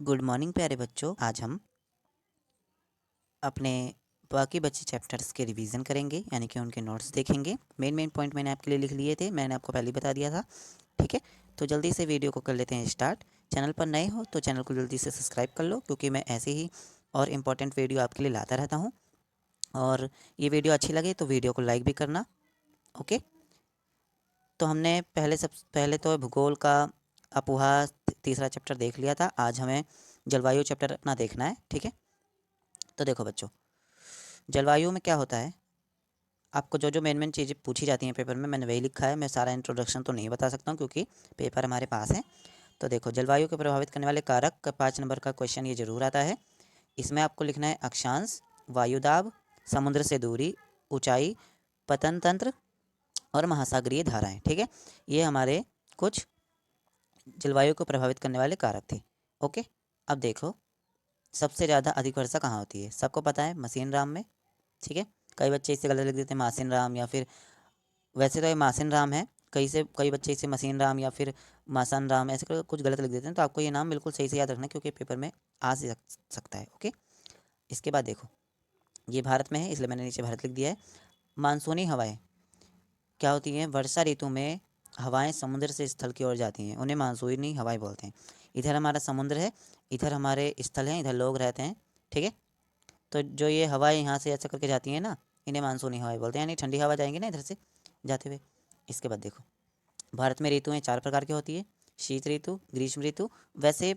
Good morning प्यारे बच्चों। आज हम अपने बाकी बच्चे चैप्टर्स के रिवीजन करेंगे, यानी कि उनके नोट्स देखेंगे। मेन पॉइंट मैंने आपके लिए लिख लिए थे, मैंने आपको पहले ही बता दिया था। ठीक है, तो जल्दी से वीडियो को कर लेते हैं स्टार्ट। चैनल पर नए हो तो चैनल को जल्दी से सब्सक्राइब कर लो, क्योंकि मैं ऐसे ही और इम्पोर्टेंट वीडियो आपके लिए लाता रहता हूँ। और ये वीडियो अच्छी लगे तो वीडियो को लाइक भी करना। ओके, तो हमने सब पहले तो भूगोल का अपोहा तीसरा चैप्टर देख लिया था। आज हमें जलवायु चैप्टर अपना देखना है। ठीक है, तो देखो बच्चों, जलवायु में क्या होता है, आपको जो जो मेन चीज़ें पूछी जाती हैं पेपर में, मैंने वही लिखा है। मैं सारा इंट्रोडक्शन तो नहीं बता सकता हूँ क्योंकि पेपर हमारे पास है। तो देखो, जलवायु को प्रभावित करने वाले कारक का 5 नंबर का क्वेश्चन ये जरूर आता है। इसमें आपको लिखना है अक्षांश, वायुदाब, समुद्र से दूरी, ऊंचाई, पतन तंत्र और महासागरीय धाराएं। ठीक है, ये हमारे कुछ जलवायु को प्रभावित करने वाले कारक थे। ओके, अब देखो, सबसे ज़्यादा अधिक वर्षा कहाँ होती है? सबको पता है, मशीन राम में। ठीक है, कई बच्चे इसे गलत लिख देते हैं, मासिन राम, या फिर वैसे तो ये मासिन राम है, कई बच्चे इसे मशीन राम या फिर मासान राम ऐसे कुछ गलत लिख देते हैं। तो आपको ये नाम बिल्कुल सही से याद रखना है, क्योंकि पेपर में आ सकता है। ओके, इसके बाद देखो, ये भारत में है इसलिए मैंने नीचे भारत लिख दिया है। मानसूनी हवाएं क्या होती हैं? वर्षा ऋतु में हवाएं समुद्र से स्थल की ओर जाती हैं, उन्हें मानसूनी हवाएं बोलते हैं। इधर हमारा समुद्र है, इधर हमारे स्थल हैं, इधर लोग रहते हैं। ठीक है, तो जो ये हवाएं यहाँ से ऐसा करके जाती हैं ना, इन्हें मानसूनी हवाएं बोलते हैं, यानी ठंडी हवा जाएंगी ना इधर से जाते हुए। इसके बाद देखो, भारत में ऋतुएं 4 प्रकार की होती है: शीत ऋतु, ग्रीष्म ऋतु। वैसे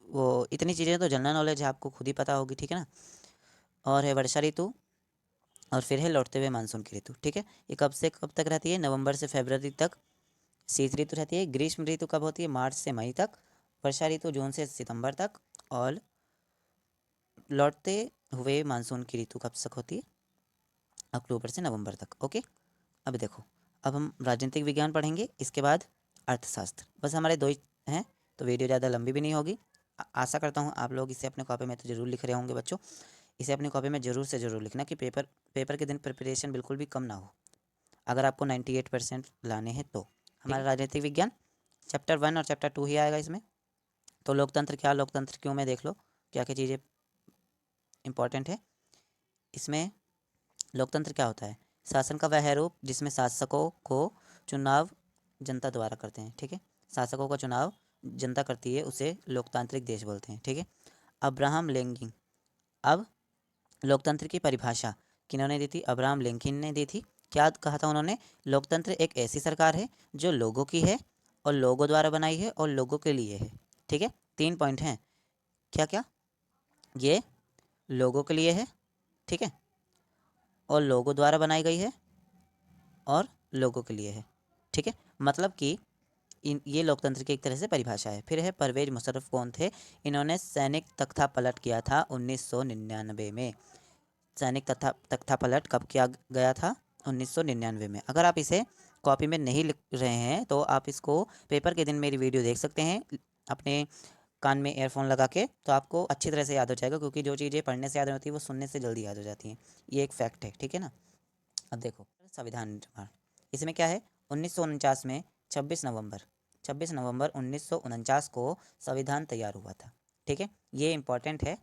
वो इतनी चीज़ें तो जनरल नॉलेज है, आपको खुद ही पता होगी। ठीक है ना, और है वर्षा ऋतु, और फिर है लौटते हुए मानसून की ऋतु। ठीक है, ये कब से कब तक रहती है? नवंबर से फरवरी तक शीत ऋतु रहती है। ग्रीष्म ऋतु कब होती है? मार्च से मई तक। वर्षा ऋतु जून से सितंबर तक। और लौटते हुए मानसून की ऋतु कब तक होती है? अक्टूबर से नवंबर तक। ओके, अब देखो, अब हम राजनीतिक विज्ञान पढ़ेंगे, इसके बाद अर्थशास्त्र। बस हमारे दो ही हैं, तो वीडियो ज़्यादा लंबी भी नहीं होगी। आशा करता हूँ आप लोग इसे अपने कॉपी में तो ज़रूर लिख रहे होंगे बच्चों। इसे अपनी कॉपी में ज़रूर से ज़रूर लिखना कि पेपर के दिन प्रिपरेशन बिल्कुल भी कम ना हो, अगर आपको 98% लाने हैं तो। हमारा राजनीतिक विज्ञान चैप्टर 1 और चैप्टर 2 ही आएगा इसमें। तो लोकतंत्र क्या, लोकतंत्र क्यों में देख लो क्या क्या चीज़ें इंपॉर्टेंट है इसमें। लोकतंत्र क्या होता है? शासन का वह रूप जिसमें शासकों को चुनाव जनता द्वारा करते हैं। ठीक है, शासकों का चुनाव जनता करती है, उसे लोकतांत्रिक देश बोलते हैं। ठीक है, अब्राहम लिंकन। अब लोकतंत्र की परिभाषा किन्होंने दी थी? अब्राहम लिंकन ने दी थी। क्या कहा था उन्होंने? लोकतंत्र एक ऐसी सरकार है जो लोगों की है और लोगों द्वारा बनाई है और लोगों के लिए है। ठीक है, 3 पॉइंट हैं। क्या क्या? ये लोगों के लिए है, ठीक है, और लोगों द्वारा बनाई गई है और लोगों के लिए है। ठीक है, मतलब कि ये लोकतंत्र की एक तरह से परिभाषा है। फिर है परवेज मुशर्रफ, कौन थे? इन्होंने सैनिक तख्ता पलट किया था 1999 में। सैनिक तख्ता पलट कब किया गया था? 1999 में। अगर आप इसे कॉपी में नहीं लिख रहे हैं तो आप इसको पेपर के दिन मेरी वीडियो देख सकते हैं अपने कान में ईयरफोन लगा के, तो आपको अच्छी तरह से याद हो जाएगा, क्योंकि जो चीज़ें पढ़ने से याद नहीं होती वो सुनने से जल्दी याद हो जाती हैं। ये एक फैक्ट है। ठीक है ना, अब देखो संविधान निर्माण, इसमें क्या है? 1949 में 26 नवंबर 1949 को संविधान तैयार हुआ था। ठीक है, ये इंपॉर्टेंट है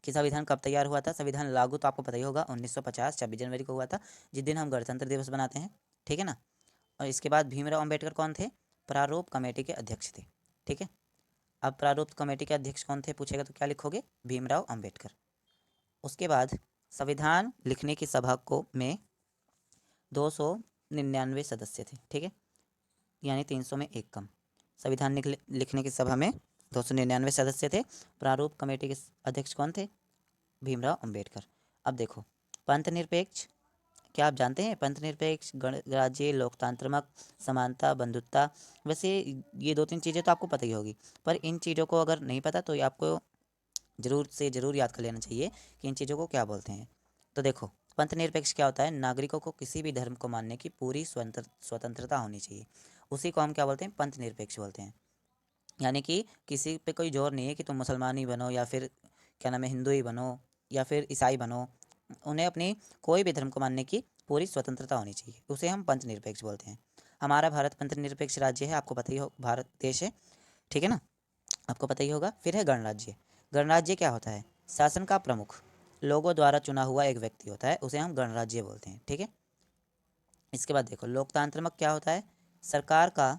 कि संविधान कब तैयार हुआ था। संविधान लागू तो आपको पता ही होगा 1950 26 जनवरी को हुआ था, जिस दिन हम गणतंत्र दिवस बनाते हैं। ठीक है ना, और इसके बाद भीमराव अंबेडकर कौन थे? प्रारूप कमेटी के अध्यक्ष थे। ठीक है, अब प्रारूप कमेटी के अध्यक्ष कौन थे पूछेगा तो क्या लिखोगे? भीमराव अंबेडकर। उसके बाद संविधान लिखने की सभा को में 299 सदस्य थे। ठीक है, यानी 300 में एक कम। संविधान लिखने की सभा में 299 सदस्य थे। प्रारूप कमेटी के अध्यक्ष कौन थे? भीमराव अंबेडकर। अब देखो, पंथ निरपेक्ष, क्या आप जानते हैं? पंथ निरपेक्ष, गणराज्य, लोकतांत्रिक, समानता, बंधुत्ता। वैसे ये 2-3 चीज़ें तो आपको पता ही होगी, पर इन चीज़ों को अगर नहीं पता तो ये आपको ज़रूर से ज़रूर याद कर लेना चाहिए कि इन चीज़ों को क्या बोलते हैं। तो देखो, पंथ निरपेक्ष क्या होता है? नागरिकों को किसी भी धर्म को मानने की पूरी स्वतंत्रता होनी चाहिए, उसी को हम क्या बोलते हैं? पंथ निरपेक्ष बोलते हैं। यानी कि किसी पे कोई जोर नहीं है कि तुम मुसलमान ही बनो या फिर क्या नाम है हिंदू ही बनो या फिर ईसाई बनो। उन्हें अपनी कोई भी धर्म को मानने की पूरी स्वतंत्रता होनी चाहिए, उसे हम पंथ निरपेक्ष बोलते हैं। हमारा भारत पंथ निरपेक्ष राज्य है, आपको पता ही हो, भारत देश है। ठीक है ना, आपको पता ही होगा। फिर है गणराज्य। गणराज्य क्या होता है? शासन का प्रमुख लोगों द्वारा चुना हुआ एक व्यक्ति होता है, उसे हम गणराज्य बोलते हैं। ठीक है। इसके बाद देखो लोकतांत्रिक क्या होता है? सरकार का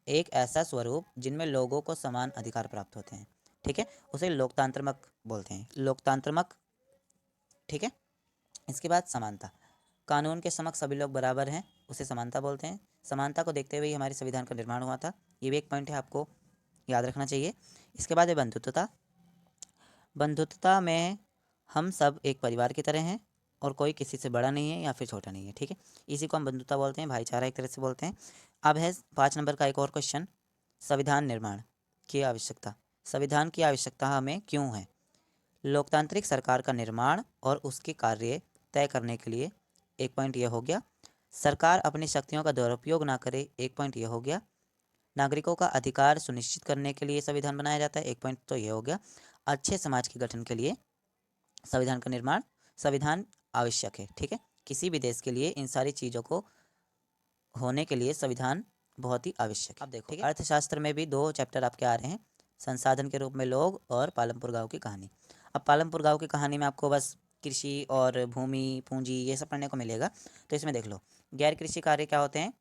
एक ऐसा स्वरूप जिनमें लोगों को समान अधिकार प्राप्त होते हैं। ठीक है, उसे लोकतांत्रिक बोलते हैं, लोकतांत्रिक। ठीक है। इसके बाद समानता, कानून के समक्ष सभी लोग बराबर हैं, उसे समानता बोलते हैं। समानता को देखते हुए ही हमारे संविधान का निर्माण हुआ था। ये भी एक पॉइंट है, आपको याद रखना चाहिए। इसके बाद है बंधुत्वता। बंधुत्वता में हम सब एक परिवार की तरह हैं और कोई किसी से बड़ा नहीं है या फिर छोटा नहीं है। ठीक है, इसी को हम बंधुत्वता बोलते हैं, भाईचारा एक तरह से बोलते हैं। अब है 5 नंबर का एक और क्वेश्चन, संविधान निर्माण की आवश्यकता। संविधान की आवश्यकता हमें क्यों है? लोकतांत्रिक सरकार का निर्माण और उसके कार्य तय करने के लिए, एक पॉइंट यह हो गया। सरकार अपनी शक्तियों का दुरुपयोग ना करे, एक पॉइंट यह हो गया। नागरिकों का अधिकार सुनिश्चित करने के लिए संविधान बनाया जाता है, एक पॉइंट तो यह हो गया। अच्छे समाज के गठन के लिए संविधान का निर्माण, संविधान आवश्यक है। ठीक है, किसी भी देश के लिए इन सारी चीज़ों को होने के लिए संविधान बहुत ही आवश्यक है। अब देखो अर्थशास्त्र में भी 2 चैप्टर आपके आ रहे हैं, संसाधन के रूप में लोग और पालमपुर गांव की कहानी। अब पालमपुर गांव की कहानी में आपको बस कृषि और भूमि पूंजी ये सब पढ़ने को मिलेगा। तो इसमें देख लो गैर कृषि कार्य क्या होते हैं।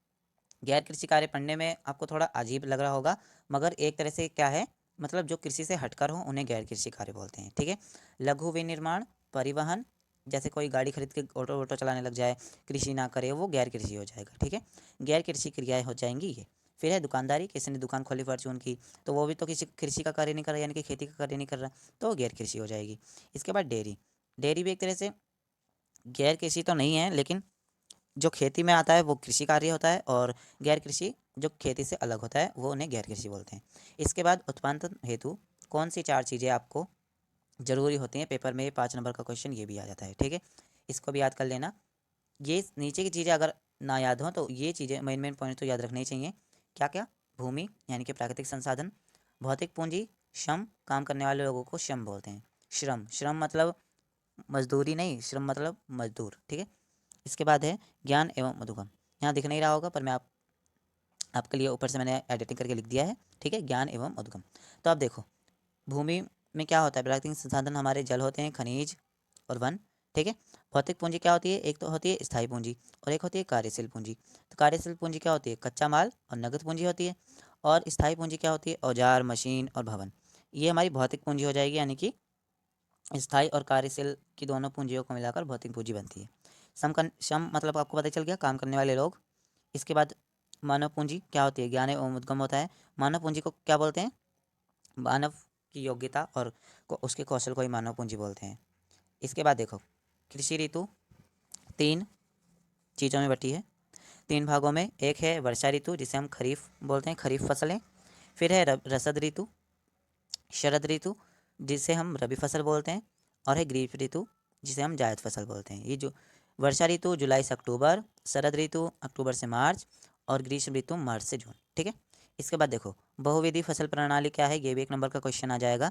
गैर कृषि कार्य पढ़ने में आपको थोड़ा अजीब लग रहा होगा, मगर एक तरह से क्या है, मतलब जो कृषि से हटकर हो उन्हें गैर कृषि कार्य बोलते हैं। ठीक है, लघु विनिर्माण, परिवहन, जैसे कोई गाड़ी खरीद के ऑटो वोटो चलाने लग जाए, कृषि ना करे, वो गैर कृषि हो जाएगा। ठीक है, गैर कृषि क्रियाएं हो जाएंगी ये। फिर है दुकानदारी, किसी ने दुकान खोली फॉर्चून की, तो वो भी तो किसी कृषि का कार्य नहीं कर रहा, यानी कि खेती का कार्य नहीं कर रहा, तो गैर कृषि हो जाएगी। इसके बाद डेयरी। डेयरी भी एक तरह से गैर कृषि तो नहीं है, लेकिन जो खेती में आता है वो कृषि कार्य होता है, और गैर कृषि जो खेती से अलग होता है वो उन्हें गैर कृषि बोलते हैं। इसके बाद उत्पादन हेतु कौन सी 4 चीज़ें आपको जरूरी होती हैं? पेपर में 5 नंबर का क्वेश्चन ये भी आ जाता है। ठीक है, इसको भी याद कर लेना। ये नीचे की चीज़ें अगर ना याद हो तो ये चीज़ें मेन मेन पॉइंट तो याद रखने ही चाहिए। क्या क्या? भूमि यानी कि प्राकृतिक संसाधन, भौतिक पूंजी, श्रम, काम करने वाले लोगों को श्रम बोलते हैं। श्रम, श्रम मतलब मजदूरी नहीं, श्रम मतलब मजदूर। ठीक है। इसके बाद है ज्ञान एवं उद्गम। यहाँ दिख नहीं रहा होगा पर मैं आपके लिए ऊपर से मैंने एडिटिंग करके लिख दिया है। ठीक है, ज्ञान एवं उद्गम। तो अब देखो भूमि में क्या होता है? प्राकृतिक संसाधन हमारे जल होते हैं, खनिज और वन। ठीक है। भौतिक पूंजी क्या होती है? एक तो होती है स्थायी पूंजी और एक होती है कार्यशील पूंजी। तो कार्यशील पूंजी क्या होती है? कच्चा माल और नगद पूंजी होती है। और स्थायी पूंजी क्या होती है? औजार, मशीन और भवन। ये हमारी भौतिक पूंजी हो जाएगी, यानी कि स्थायी और कार्यशील की दोनों पूंजियों को मिलाकर भौतिक पूंजी बनती है। श्रम मतलब आपको पता चल गया, काम करने वाले लोग। इसके बाद मानव पूंजी क्या होती है? ज्ञान एवं उद्गम होता है। मानव पूंजी को क्या बोलते हैं? मानव की योग्यता और उसके कौशल को ही मानव पूंजी बोलते हैं। इसके बाद देखो कृषि ऋतु 3 चीज़ों में बटी है, 3 भागों में। एक है वर्षा ऋतु जिसे हम खरीफ बोलते हैं, खरीफ फसलें। फिर है रसद ऋतु, शरद ऋतु जिसे हम रबी फसल बोलते हैं। और है ग्रीष्म ऋतु जिसे हम जायद फसल बोलते हैं। ये जो वर्षा ऋतु जुलाई से अक्टूबर, शरद ऋतु अक्टूबर से मार्च, और ग्रीष्म ऋतु मार्च से जून। ठीक है। इसके बाद देखो बहुविधि फसल प्रणाली क्या है? ये भी 1 नंबर का क्वेश्चन आ जाएगा।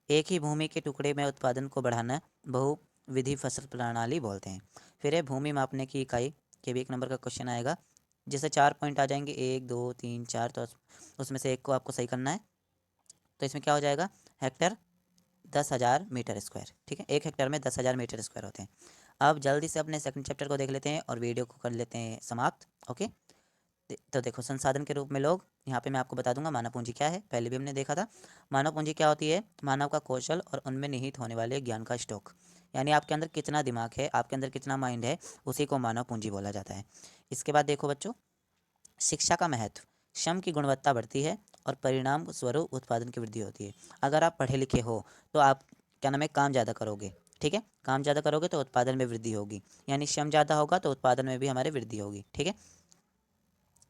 एक ही भूमि के टुकड़े में उत्पादन को बढ़ाना बहुविधि फसल प्रणाली बोलते हैं। फिर है भूमि मापने की इकाई, ये भी 1 नंबर का क्वेश्चन आएगा। जैसे 4 पॉइंट आ जाएंगे, 1 2 3 4, तो उसमें से एक को आपको सही करना है। तो इसमें क्या हो जाएगा? Hectare 10,000 metre square. ठीक है, 1 हेक्टर में 10,000 मीटर स्क्वायर होते हैं। अब जल्दी से अपने सेकंड चैप्टर को देख लेते हैं और वीडियो को कर लेते हैं समाप्त। ओके। तो देखो संसाधन के रूप में लोग, यहाँ पे मैं आपको बता दूंगा मानव पूंजी क्या है, पहले भी हमने देखा था। मानव पूंजी क्या होती है? मानव का कौशल और उनमें निहित होने वाले ज्ञान का स्टॉक, यानी आपके अंदर कितना दिमाग है, आपके अंदर कितना माइंड है, उसी को मानव पूंजी बोला जाता है। इसके बाद देखो बच्चों शिक्षा का महत्व, श्रम की गुणवत्ता बढ़ती है और परिणाम स्वरूप उत्पादन की वृद्धि होती है। अगर आप पढ़े लिखे हो तो आप क्या नाम है, काम ज़्यादा करोगे। ठीक है, काम ज़्यादा करोगे तो उत्पादन में वृद्धि होगी, यानी श्रम ज़्यादा होगा तो उत्पादन में भी हमारे वृद्धि होगी। ठीक है,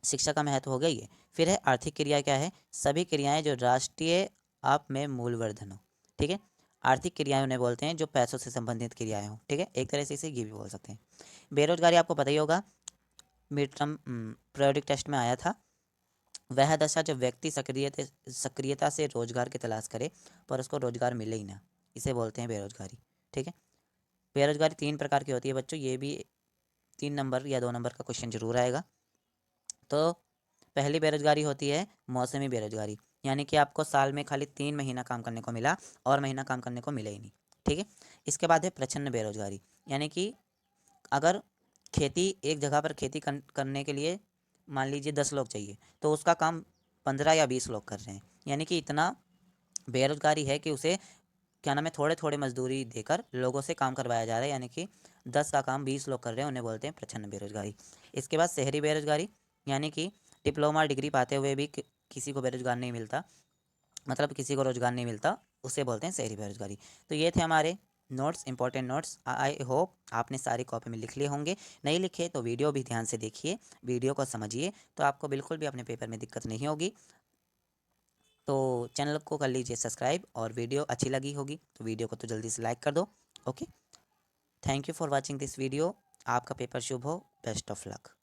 शिक्षा का महत्व हो गया ये। फिर है आर्थिक क्रिया क्या है? सभी क्रियाएं जो राष्ट्रीय आप में मूलवर्धन हो। ठीक है, आर्थिक क्रियाएं उन्हें बोलते हैं जो पैसों से संबंधित क्रियाएं हो। ठीक है, एक तरह से इसे ये भी बोल सकते हैं। बेरोजगारी आपको पता ही होगा, मिड टर्म पीरियोडिक टेस्ट में आया था। वह दशा जब व्यक्ति सक्रियता से रोजगार की तलाश करे पर उसको रोजगार मिले ही ना, इसे बोलते हैं बेरोजगारी। ठीक है, बेरोजगारी 3 प्रकार की होती है बच्चों, ये भी 3 नंबर या 2 नंबर का क्वेश्चन जरूर आएगा। तो पहली बेरोजगारी होती है मौसमी बेरोजगारी, यानी कि आपको साल में खाली 3 महीना काम करने को मिला और महीना काम करने को मिला ही नहीं, ठीक है। इसके बाद है प्रच्छन्न बेरोजगारी, यानी कि अगर खेती एक जगह पर खेती करने के लिए मान लीजिए 10 लोग चाहिए, तो उसका काम 15 या 20 लोग कर रहे हैं, यानी कि इतना बेरोजगारी है कि उसे क्या नाम है थोड़े थोड़े मजदूरी देकर लोगों से काम करवाया जा रहा है, यानी कि 10 का काम 20 लोग कर रहे हैं, उन्हें बोलते हैं प्रच्छन्न बेरोजगारी। इसके बाद शहरी बेरोजगारी, यानी कि डिप्लोमा डिग्री पाते हुए भी किसी को बेरोजगार नहीं मिलता, मतलब किसी को रोजगार नहीं मिलता, उसे बोलते हैं शहरी बेरोजगारी। तो ये थे हमारे notes, important notes. I hope आपने सारी कॉपी में लिख लिए होंगे, नहीं लिखे तो वीडियो भी ध्यान से देखिए, वीडियो को समझिए, तो आपको बिल्कुल भी अपने पेपर में दिक्कत नहीं होगी। तो चैनल को कर लीजिए सब्सक्राइब, और वीडियो अच्छी लगी होगी तो वीडियो को तो जल्दी से लाइक कर दो। Okay, thank you for watching this video. आपका पेपर शुभ हो, बेस्ट ऑफ लक।